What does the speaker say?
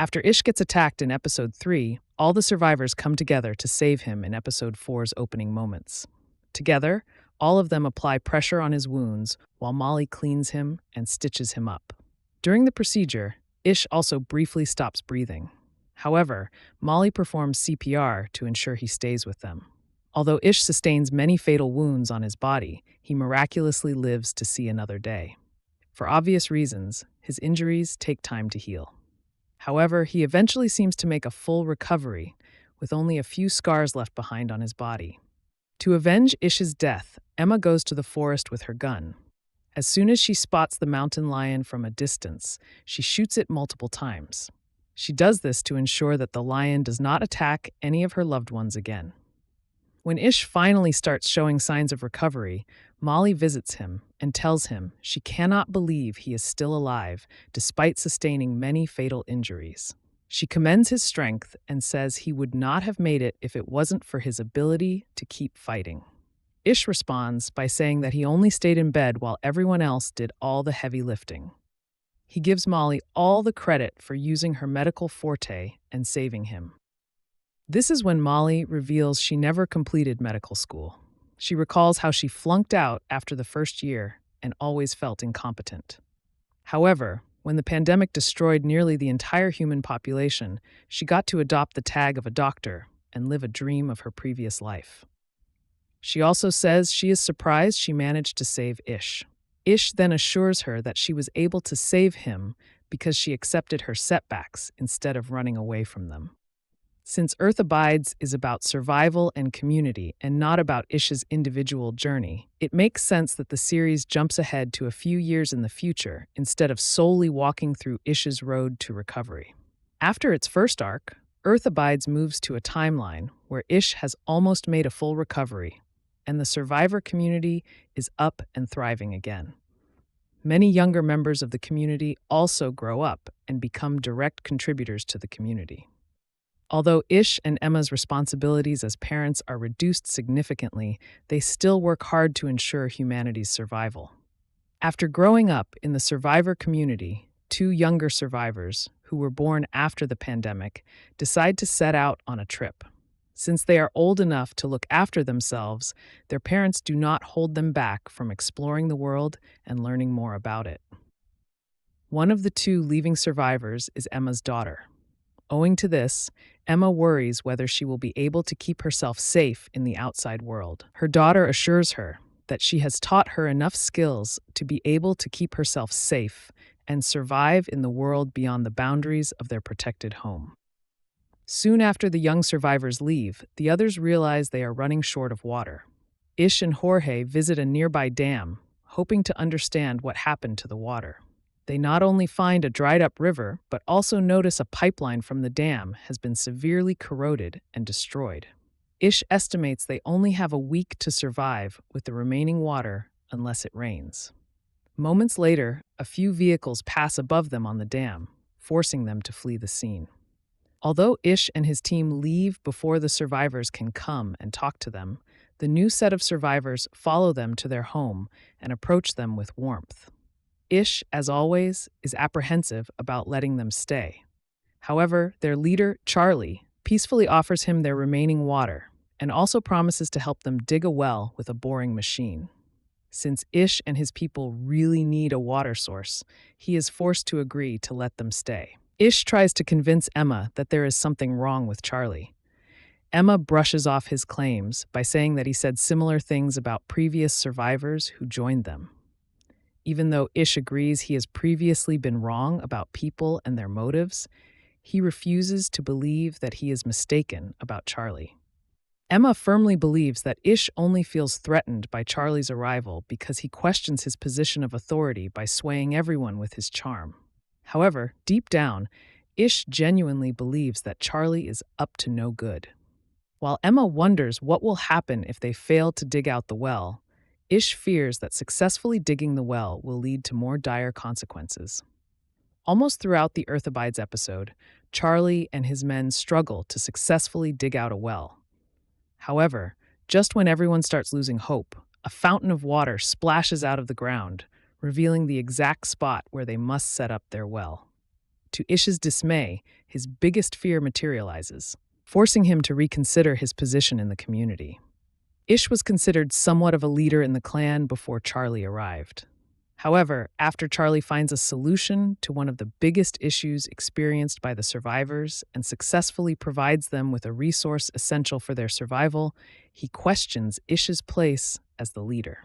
After Ish gets attacked in episode 3, all the survivors come together to save him in episode 4's opening moments. Together, all of them apply pressure on his wounds while Molly cleans him and stitches him up. During the procedure, Ish also briefly stops breathing. However, Molly performs CPR to ensure he stays with them. Although Ish sustains many fatal wounds on his body, he miraculously lives to see another day. For obvious reasons, his injuries take time to heal. However, he eventually seems to make a full recovery, with only a few scars left behind on his body. To avenge Ish's death, Emma goes to the forest with her gun. As soon as she spots the mountain lion from a distance, she shoots it multiple times. She does this to ensure that the lion does not attack any of her loved ones again. When Ish finally starts showing signs of recovery, Molly visits him and tells him she cannot believe he is still alive despite sustaining many fatal injuries. She commends his strength and says he would not have made it if it wasn't for his ability to keep fighting. Ish responds by saying that he only stayed in bed while everyone else did all the heavy lifting. He gives Molly all the credit for using her medical forte and saving him. This is when Molly reveals she never completed medical school. She recalls how she flunked out after the first year and always felt incompetent. However, when the pandemic destroyed nearly the entire human population, she got to adopt the tag of a doctor and live a dream of her previous life. She also says she is surprised she managed to save Ish. Ish then assures her that she was able to save him because she accepted her setbacks instead of running away from them. Since Earth Abides is about survival and community and not about Ish's individual journey, it makes sense that the series jumps ahead to a few years in the future instead of solely walking through Ish's road to recovery. After its first arc, Earth Abides moves to a timeline where Ish has almost made a full recovery, and the survivor community is up and thriving again. Many younger members of the community also grow up and become direct contributors to the community. Although Ish and Emma's responsibilities as parents are reduced significantly, they still work hard to ensure humanity's survival. After growing up in the survivor community, 2 younger survivors, who were born after the pandemic, decide to set out on a trip. Since they are old enough to look after themselves, their parents do not hold them back from exploring the world and learning more about it. One of the 2 leaving survivors is Emma's daughter. Owing to this, Emma worries whether she will be able to keep herself safe in the outside world. Her daughter assures her that she has taught her enough skills to be able to keep herself safe and survive in the world beyond the boundaries of their protected home. Soon after the young survivors leave, the others realize they are running short of water. Ish and Jorge visit a nearby dam, hoping to understand what happened to the water. They not only find a dried-up river, but also notice a pipeline from the dam has been severely corroded and destroyed. Ish estimates they only have a week to survive with the remaining water unless it rains. Moments later, a few vehicles pass above them on the dam, forcing them to flee the scene. Although Ish and his team leave before the survivors can come and talk to them, the new set of survivors follow them to their home and approach them with warmth. Ish, as always, is apprehensive about letting them stay. However, their leader, Charlie, peacefully offers him their remaining water and also promises to help them dig a well with a boring machine. Since Ish and his people really need a water source, he is forced to agree to let them stay. Ish tries to convince Emma that there is something wrong with Charlie. Emma brushes off his claims by saying that he said similar things about previous survivors who joined them. Even though Ish agrees he has previously been wrong about people and their motives, he refuses to believe that he is mistaken about Charlie. Emma firmly believes that Ish only feels threatened by Charlie's arrival because he questions his position of authority by swaying everyone with his charm. However, deep down, Ish genuinely believes that Charlie is up to no good. While Emma wonders what will happen if they fail to dig out the well, Ish fears that successfully digging the well will lead to more dire consequences. Almost throughout the Earth Abides episode, Charlie and his men struggle to successfully dig out a well. However, just when everyone starts losing hope, a fountain of water splashes out of the ground, revealing the exact spot where they must set up their well. To Ish's dismay, his biggest fear materializes, forcing him to reconsider his position in the community. Ish was considered somewhat of a leader in the clan before Charlie arrived. However, after Charlie finds a solution to one of the biggest issues experienced by the survivors and successfully provides them with a resource essential for their survival, he questions Ish's place as the leader.